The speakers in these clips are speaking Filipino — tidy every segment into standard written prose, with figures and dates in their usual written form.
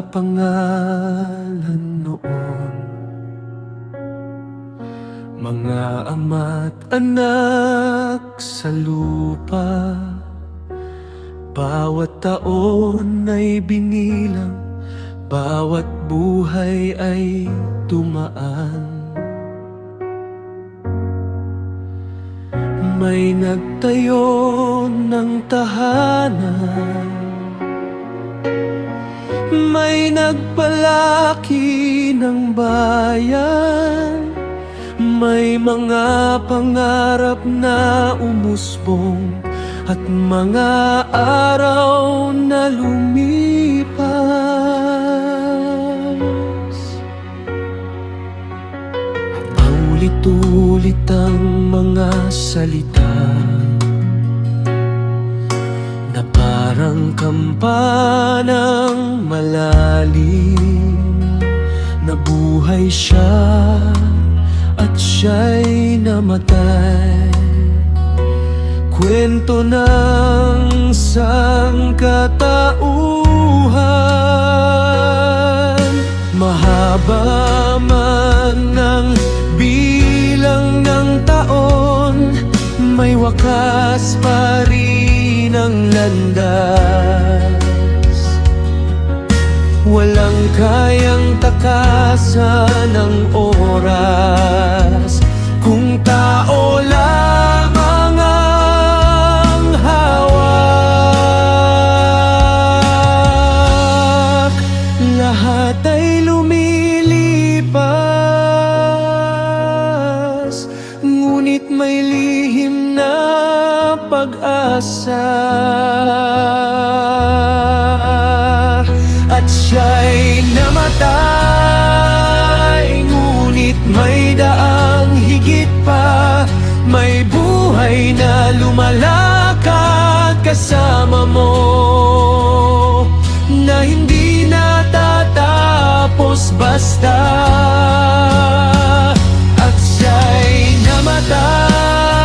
pangalan noon, mga ama't anak sa lupa. Bawat taon ay binilang, bawat buhay ay dumaan. May nagtayo ng tahanan, may nagpalaki ng bayan, may mga pangarap na umusbong at mga araw na lumipas. Paulit-ulit ang mga salita na parang kampanang malalim. Nabuhay siya at siya'y namatay, kwento ng sangkatauhan. Mahaba man ang bilang ng taon, may wakas pa rin ang landas. Walang kayang takasan ng oras kung tao lamang ang hawak. Lahat ay lumilipas, ngunit may lihim na pag-asa. At siya'y namatay, ngunit may daang higit pa. May buhay na lumalakad kasama mo, na hindi natatapos basta. At siya'y namatay,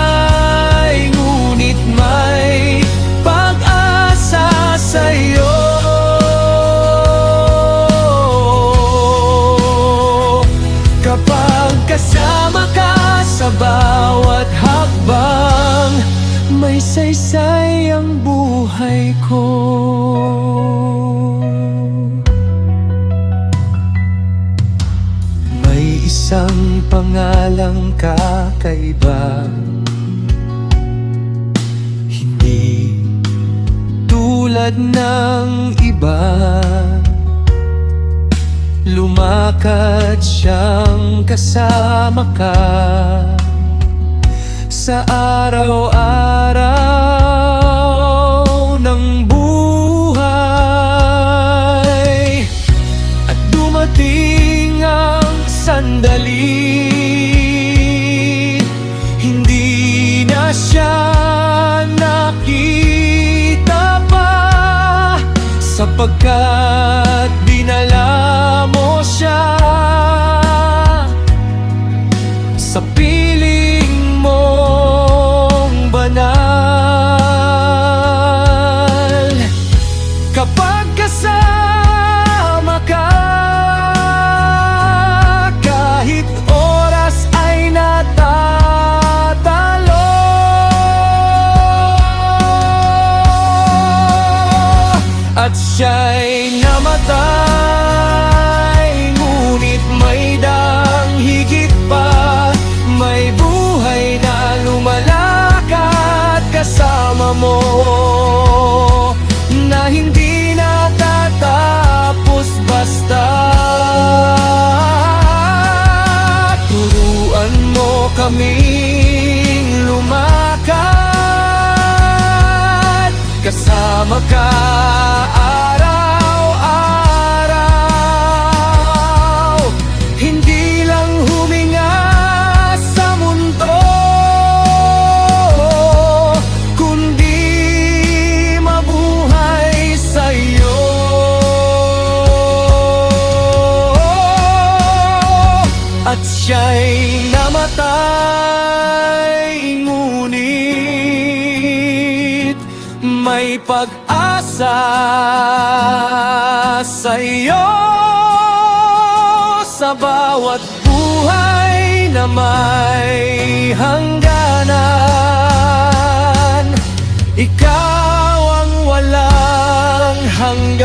ngunit may pag-asa sa'yo. Kapag kasama ka sa bawat hakbang, may saysay ang buhay ko. May isang pangalang kakaiba, hindi tulad ng iba. Lumakad siyang kasama ka sa araw-araw ng buhay. At dumating ang sandali, hindi na siya nakita pa, sapagkat dinala mo siya sa piling mong banal. Kapag kasama ka, kahit oras ay natatalo. At siya'y namatay, ngunit may daang higit pa. May buhay na lumalakad kasama mo, na hindi natatapos basta. Turuan mo kaming lumakad, kasama ka araw-araw. Hindi lang huminga sa mundo, kundi mabuhay sa'yo. At siya'y namatay, ngunit may pag-asa sa'yo sa bawat buhay na may hangganan. Ikaw ang walang hanggan.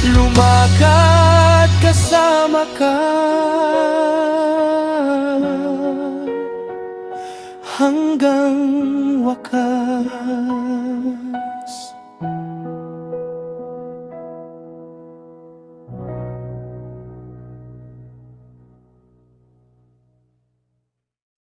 Lumakad kasama ka hanggang wakas.